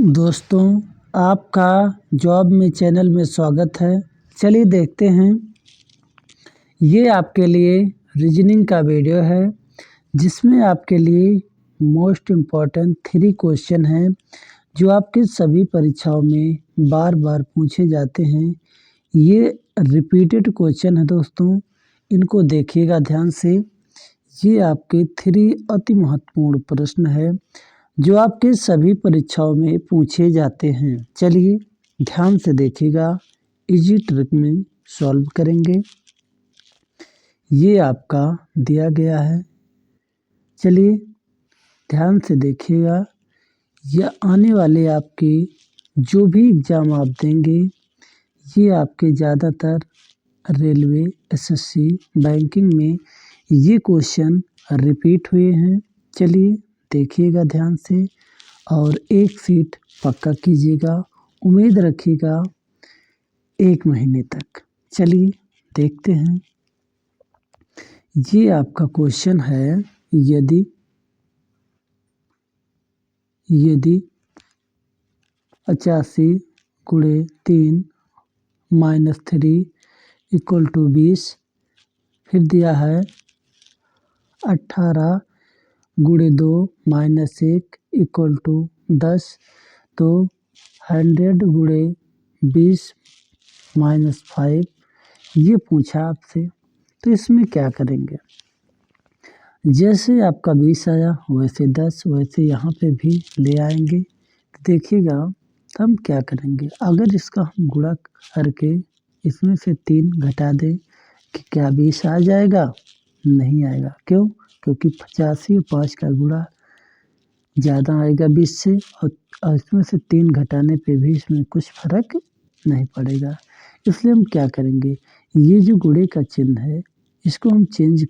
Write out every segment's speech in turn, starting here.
दोस्तों, आपका जॉब में चैनल में स्वागत है। चलिए देखते हैं। ये आपके लिए रीजनिंग का वीडियो है जिसमें आपके लिए मोस्ट इम्पॉर्टेंट 3 क्वेश्चन हैं जो आपके सभी परीक्षाओं में बार-बार पूछे जाते हैं। ये रिपीटेड क्वेश्चन है दोस्तों, इनको देखिएगा ध्यान से। ये आपके 3 अति महत्वपूर्ण प्रश्न है जो आपके सभी परीक्षाओं में पूछे जाते हैं। चलिए ध्यान से देखिएगा, इजी ट्रिक में सॉल्व करेंगे। ये आपका दिया गया है। चलिए ध्यान से देखिएगा। यह आने वाले आपके जो भी एग्ज़ाम आप देंगे, ये आपके ज़्यादातर रेलवे, एसएससी, बैंकिंग में ये क्वेश्चन रिपीट हुए हैं। चलिए देखिएगा ध्यान से और एक सीट पक्का कीजिएगा। उम्मीद रखिएगा 1 महीने तक। चलिए देखते हैं। ये आपका क्वेश्चन है, यदि 85 गुणे 3 माइनस 3 इक्वल टू 20, फिर दिया है 18 गुणे 2 माइनस 1 इक्वल टू 10, तो 100 गुणे 20 माइनस 5 ये पूछा आपसे। तो इसमें क्या करेंगे? जैसे आपका 20 आया वैसे 10, वैसे यहाँ पे भी ले आएंगे। देखिएगा हम क्या करेंगे। अगर इसका हम गुणा करके इसमें से 3 घटा दें कि क्या 20 आ जाएगा? नहीं आएगा। क्यों? क्योंकि 85 और 5 का गुणा ज़्यादा आएगा 20 से, और इसमें से 3 घटाने पे भी इसमें कुछ फ़र्क नहीं पड़ेगा। इसलिए हम क्या करेंगे, ये जो गुणे का चिन्ह है इसको हम चेंज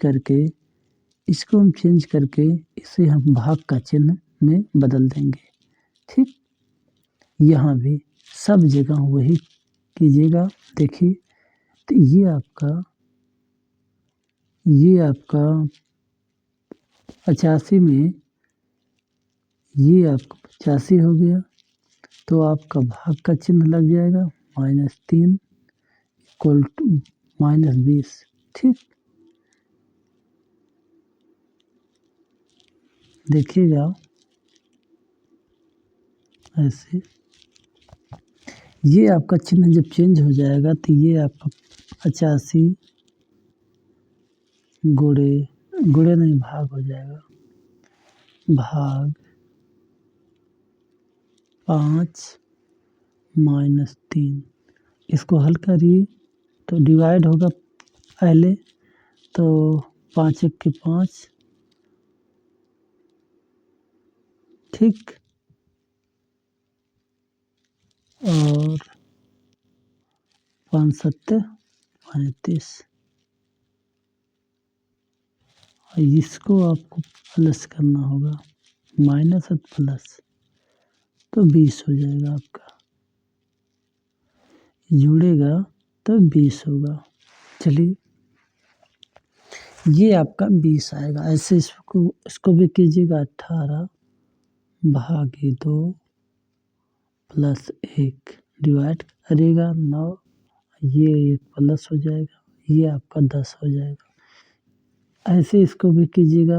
करके इसे हम भाग का चिन्ह में बदल देंगे। ठीक, यहाँ भी सब जगह वही कीजिएगा। देखिए, तो ये आपका 85 में ये आपका 85 हो गया, तो आपका भाग का चिन्ह लग जाएगा -3 इक्वल टू -20। ठीक, देखिएगा ऐसे ये आपका चिन्ह जब चेंज हो जाएगा तो ये आपका 85 गुणे नहीं भाग हो जाएगा, भाग 5 माइनस 3। इसको हल करिए तो डिवाइड होगा पहले, तो 5 1 के 5। ठीक, और 5 7 35। इसको आपको प्लस करना होगा, माइनस और प्लस, तो 20 हो जाएगा आपका। जुड़ेगा तो 20 होगा। चलिए ये आपका 20 आएगा। ऐसे इसको भी कीजिएगा। 18 भागे 2 प्लस 1 डिवाइड करेगा 9, ये 1 प्लस हो जाएगा, ये आपका 10 हो जाएगा। ऐसे इसको भी कीजिएगा।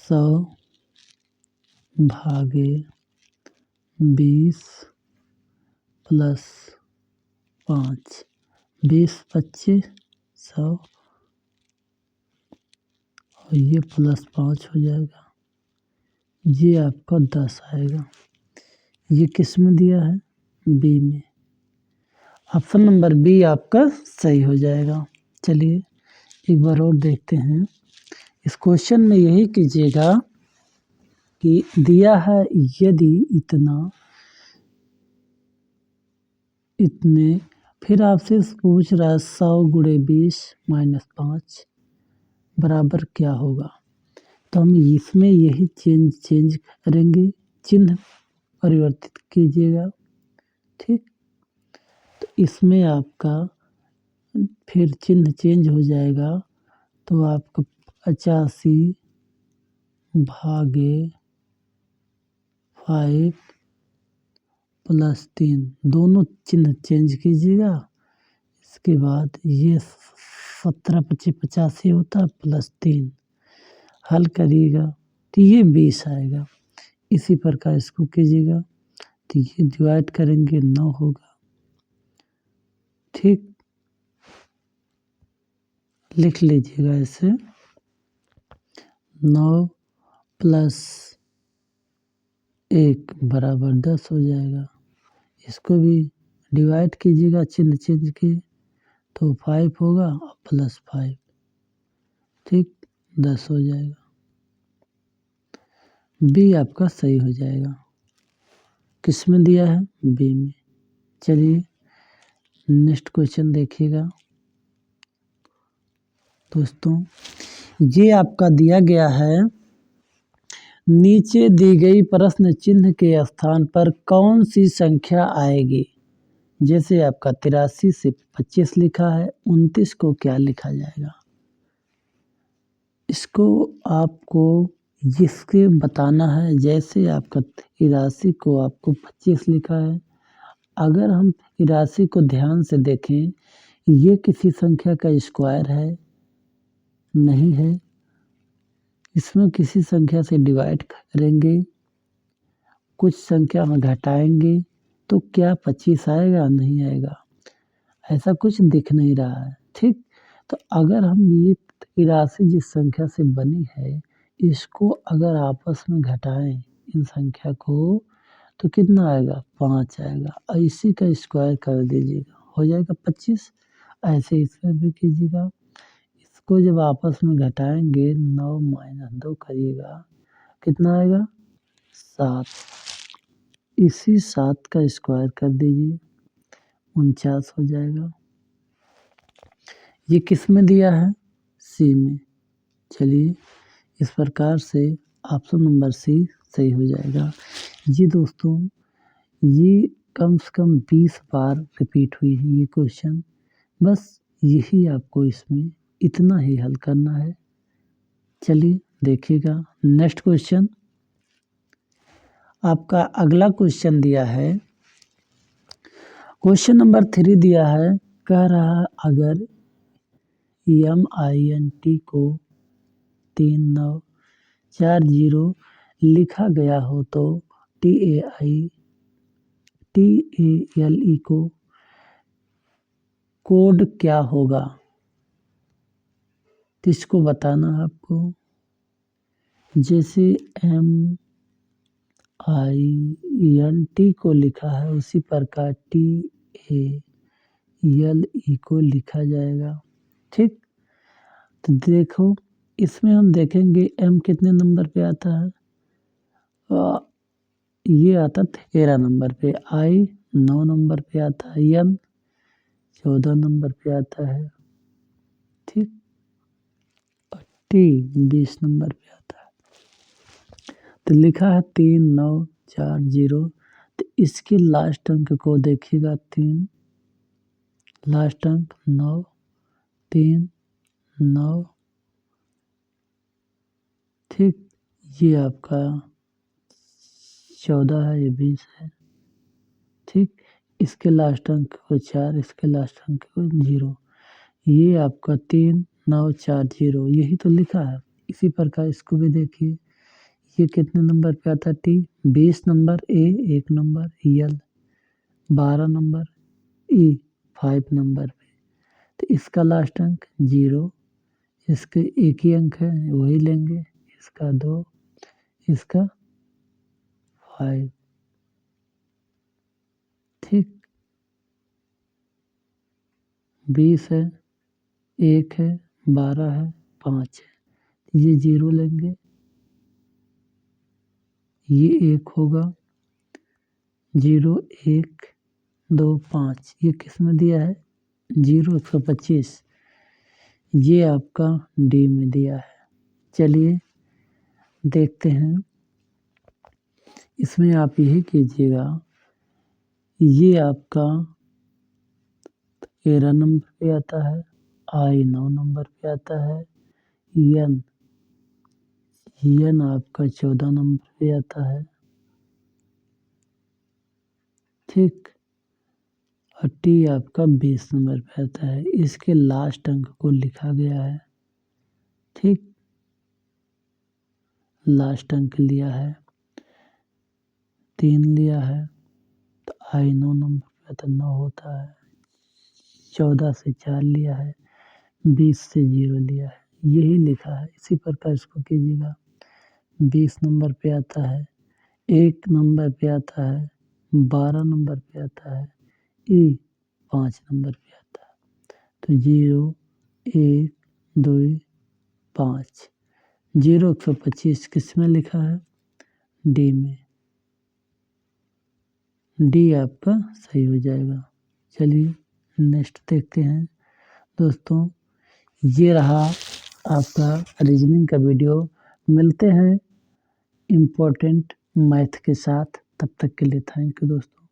100 भागे 20 प्लस 5, 20 25 100, और ये प्लस 5 हो जाएगा, ये आपका 10 आएगा। ये किस में दिया है? बी में। ऑप्शन नंबर बी आपका सही हो जाएगा। चलिए एक बार और देखते हैं। इस क्वेश्चन में यही कीजिएगा कि दिया है यदि इतने, फिर आपसे पूछ रहा है 100 गुणे 20 माइनस 5 बराबर क्या होगा। तो हम इसमें यही चेंज करेंगे, चिन्ह परिवर्तित कीजिएगा। ठीक, तो इसमें आपका फिर चिन्ह चेंज हो जाएगा, तो आपका 85 भागे 5 प्लस 3, दोनों चिन्ह चेंज कीजिएगा। इसके बाद ये 17 25 85 होता है प्लस 3 हल करिएगा तो ये 20 आएगा। इसी प्रकार इसको कीजिएगा तो ये डिवाइड करेंगे 9 होगा। ठीक, लिख लीजिएगा इसे 9 प्लस 1 बराबर 10 हो जाएगा। इसको भी डिवाइड कीजिएगा चिन्ह चेंज के तो 5 होगा और प्लस 5, ठीक 10 हो जाएगा। बी आपका सही हो जाएगा। किस में दिया है? बी में। चलिए नेक्स्ट क्वेश्चन देखिएगा दोस्तों। ये आपका दिया गया है, नीचे दी गई प्रश्न चिन्ह के स्थान पर कौन सी संख्या आएगी? जैसे आपका 83 से 25 लिखा है, 29 को क्या लिखा जाएगा? इसको आपको जिसके बताना है। जैसे आपका 83 को आपको 25 लिखा है, अगर हम 83 को ध्यान से देखें, ये किसी संख्या का स्क्वायर है? नहीं है। इसमें किसी संख्या से डिवाइड करेंगे, कुछ संख्या हम घटाएंगे तो क्या 25 आएगा? नहीं आएगा। ऐसा कुछ दिख नहीं रहा है। ठीक, तो अगर हम ये 83 जिस संख्या से बनी है, इसको अगर आपस में घटाएं इन संख्या को तो कितना आएगा? 5 आएगा। और इसी का स्क्वायर कर दीजिएगा, हो जाएगा 25। ऐसे इसमें भी कीजिएगा। इसको जब आपस में घटाएंगे 9 माइनस 2 करिएगा, कितना आएगा? 7। इसी 7 का स्क्वायर कर दीजिए, 49 हो जाएगा। ये किस में दिया है? सी में। चलिए इस प्रकार से ऑप्शन नंबर सी सही हो जाएगा। ये दोस्तों, ये कम से कम 20 बार रिपीट हुई है ये क्वेश्चन। बस यही आपको इसमें इतना ही हल करना है। चलिए देखिएगा नेक्स्ट क्वेश्चन। आपका अगला क्वेश्चन दिया है, क्वेश्चन नंबर 3 दिया है। कह रहा है अगर MINT को 3940 लिखा गया हो तो TALE को कोड क्या होगा? तो इसको बताना है आपको। जैसे MINT को लिखा है, उसी प्रकार TALE को लिखा जाएगा। ठीक, तो देखो इसमें हम देखेंगे M कितने नंबर पे आता है? ये आता 13 नंबर पे, I 9 नंबर पे आता है, N 14 नंबर पे आता है। ठीक, और T 20 नंबर पे आता है। तो लिखा है 3940। तो इसके लास्ट अंक को देखिएगा 3, लास्ट अंक 9, 3 9। ठीक, ये आपका 14 है, ये 20 है। ठीक, इसके लास्ट अंक को 4, इसके लास्ट अंक को 0। ये आपका 3940 यही तो लिखा है। इसी प्रकार इसको भी देखिए, ये कितने नंबर पे आता है? T 20 number, A 1 number, L 12 number, E 5 number पे। तो इसका लास्ट अंक 0, इसके एक ही अंक है वही लेंगे, इसका 2, इसका 5। ठीक, 20 है, 1 है, 12 है, 5 है, ये 0 लेंगे, ये 1 होगा, 0 1 2 5। ये किस में दिया है? 0 125। ये आपका डी में दिया है। चलिए देखते हैं, इसमें आप यही कीजिएगा, ये आपका 13 नंबर पे आता है, I 9 नंबर पे आता है, N आपका 14 नंबर पे आता है, ठीक। और टी आपका 20 नंबर पे आता है। इसके लास्ट अंक को लिखा गया है। ठीक, लास्ट अंक लिया है 3 लिया है, तो आई 9 नंबर पे आता 9 होता है। 14 से 4 लिया है, 20 से 0 लिया है, यही लिखा है। इसी प्रकार इसको कीजिएगा। 20 नंबर पे आता है, 1 नंबर पे आता है, 12 नंबर पे आता है, ई 5 नंबर पे आता है। तो 0, 1, 2, 5। 0 125 किस में लिखा है? डी में। डी आपका सही हो जाएगा। चलिए नेक्स्ट देखते हैं दोस्तों। ये रहा आपका रीजनिंग का वीडियो। मिलते हैं इम्पोर्टेंट मैथ के साथ। तब तक के लिए थैंक यू दोस्तों।